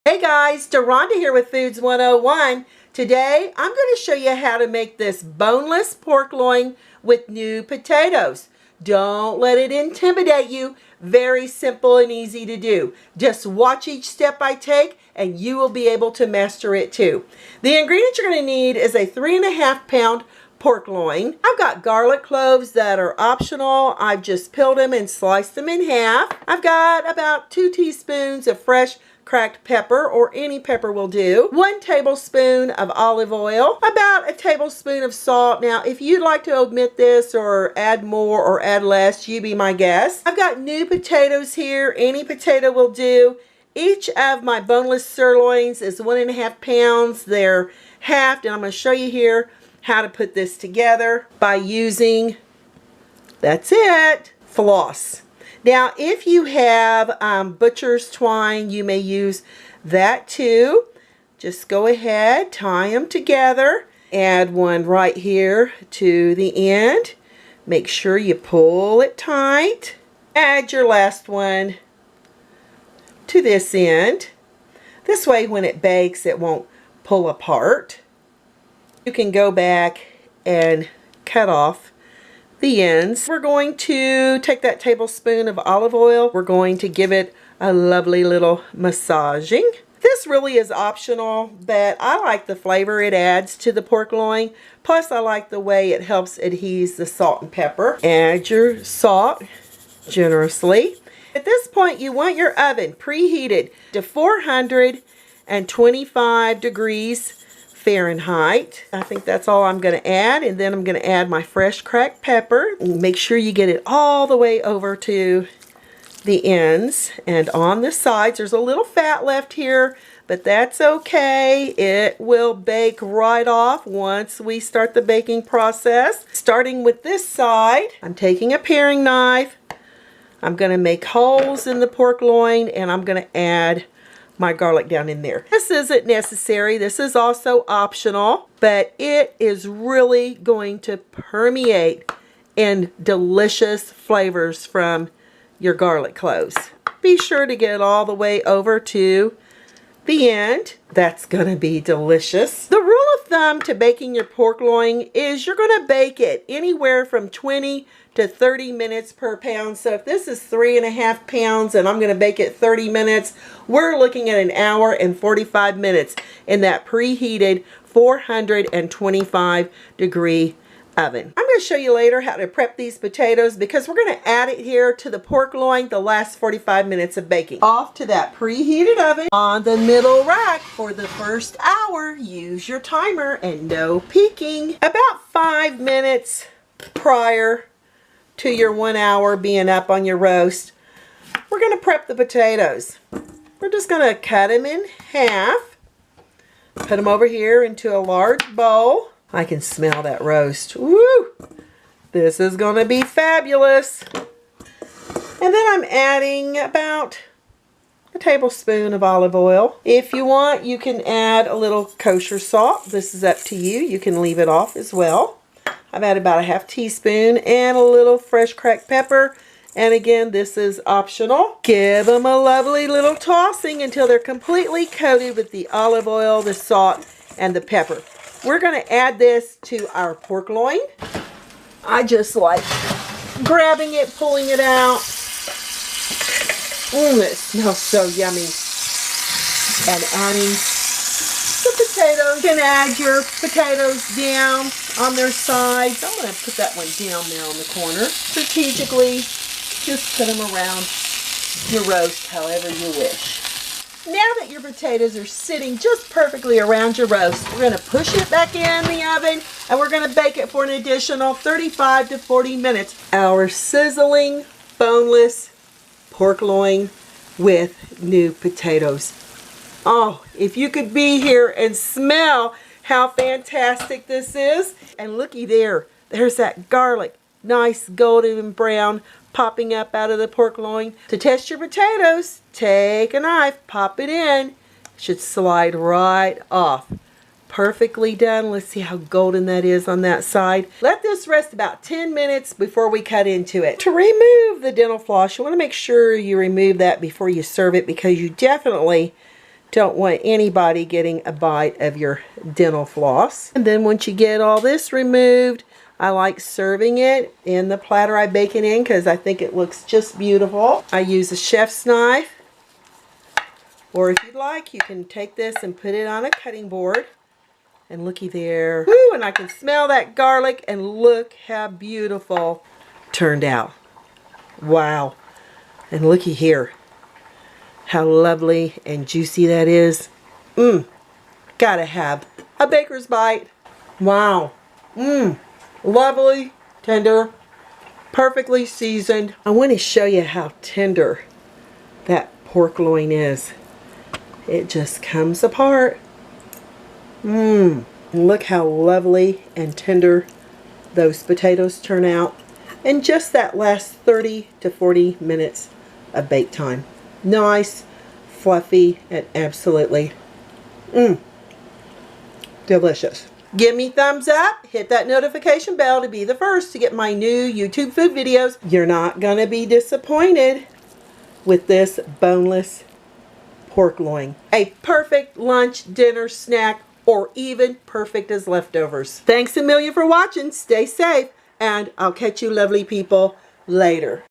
Hey guys, Deronda here with Foods 101. Today I'm going to show you how to make this boneless pork loin with new potatoes. Don't let it intimidate you. Very simple and easy to do. Just watch each step I take and you will be able to master it too. The ingredients you're going to need is a 3.5 pound pork loin. I've got garlic cloves that are optional. I've just peeled them and sliced them in half. I've got about 2 teaspoons of fresh cracked pepper, or any pepper will do. 1 tablespoon of olive oil, about a tablespoon of salt. Now, if you'd like to omit this or add more or add less, you be my guest. I've got new potatoes here. Any potato will do. Each of my boneless sirloins is 1.5 pounds. They're halved, and I'm going to show you here how to put this together by using, that's it, floss. Now, if you have butcher's twine, you may use that too. Just go ahead, tie them together. Add one right here to the end. Make sure you pull it tight. Add your last one to this end. This way, when it bakes, it won't pull apart. You can go back and cut off the ends. We're going to take that tablespoon of olive oil. We're going to give it a lovely little massaging. This really is optional, but I like the flavor it adds to the pork loin. Plus, I like the way it helps adhese the salt and pepper. Add your salt generously. At this point, you want your oven preheated to 425 degrees Fahrenheit. I think that's all I'm going to add, and then I'm going to add my fresh cracked pepper. Make sure you get it all the way over to the ends and on the sides. There's a little fat left here, but that's okay. It will bake right off once we start the baking process. Starting with this side, I'm taking a paring knife. I'm going to make holes in the pork loin, and I'm going to add my garlic down in there. This isn't necessary. This is also optional, but it is really going to permeate in delicious flavors from your garlic cloves. Be sure to get it all the way over to the end. That's going to be delicious. The rule of thumb to baking your pork loin is you're going to bake it anywhere from 20 to 30 minutes per pound. So if this is 3.5 pounds and I'm going to bake it 30 minutes, we're looking at 1 hour and 45 minutes in that preheated 425 degree oven. I'm going to show you later how to prep these potatoes because we're going to add it here to the pork loin the last 45 minutes of baking. Off to that preheated oven on the middle rack for the first hour. Use your timer and no peeking. About 5 minutes prior to your 1 hour being up on your roast, we're going to prep the potatoes. We're just going to cut them in half, put them over here into a large bowl. I can smell that roast. Woo! This is going to be fabulous. And then I'm adding about a tablespoon of olive oil. If you want, you can add a little kosher salt. This is up to you. You can leave it off as well. I've added about a ½ teaspoon and a little fresh cracked pepper. And again, this is optional. Give them a lovely little tossing until they're completely coated with the olive oil, the salt, and the pepper. We're going to add this to our pork loin. I just like grabbing it, pulling it out. It smells so yummy. And adding the potatoes. You can add your potatoes down on their sides. I'm going to put that one down there on the corner. Strategically, just put them around your roast however you wish. Now that your potatoes are sitting just perfectly around your roast, we're going to push it back in the oven and we're going to bake it for an additional 35 to 40 minutes. Our sizzling, boneless pork loin with new potatoes. Oh, if you could be here and smell how fantastic this is. And looky there, there's that garlic, nice golden brown popping up out of the pork loin. To test your potatoes, take a knife, pop it in. It should slide right off. Perfectly done. Let's see how golden that is on that side. Let this rest about 10 minutes before we cut into it. To remove the dental floss, you want to make sure you remove that before you serve it because you definitely Don't want anybody getting a bite of your dental floss. And then once you get all this removed, I like serving it in the platter I bake it in because I think it looks just beautiful. I use a chef's knife, or if you'd like, you can take this and put it on a cutting board. And looky there. Woo, and I can smell that garlic, and look how beautiful it turned out. Wow. And looky here. How lovely and juicy that is. Gotta have a baker's bite. Wow. Lovely, tender, perfectly seasoned. I want to show you how tender that pork loin is. It just comes apart. Look how lovely and tender those potatoes turn out in just that last 30 to 40 minutes of bake time. Nice, fluffy, and absolutely delicious. Give me thumbs up, hit that notification bell to be the first to get my new YouTube food videos. You're not going to be disappointed with this boneless pork loin. A perfect lunch, dinner, snack, or even perfect as leftovers. Thanks a million for watching. Stay safe, and I'll catch you lovely people later.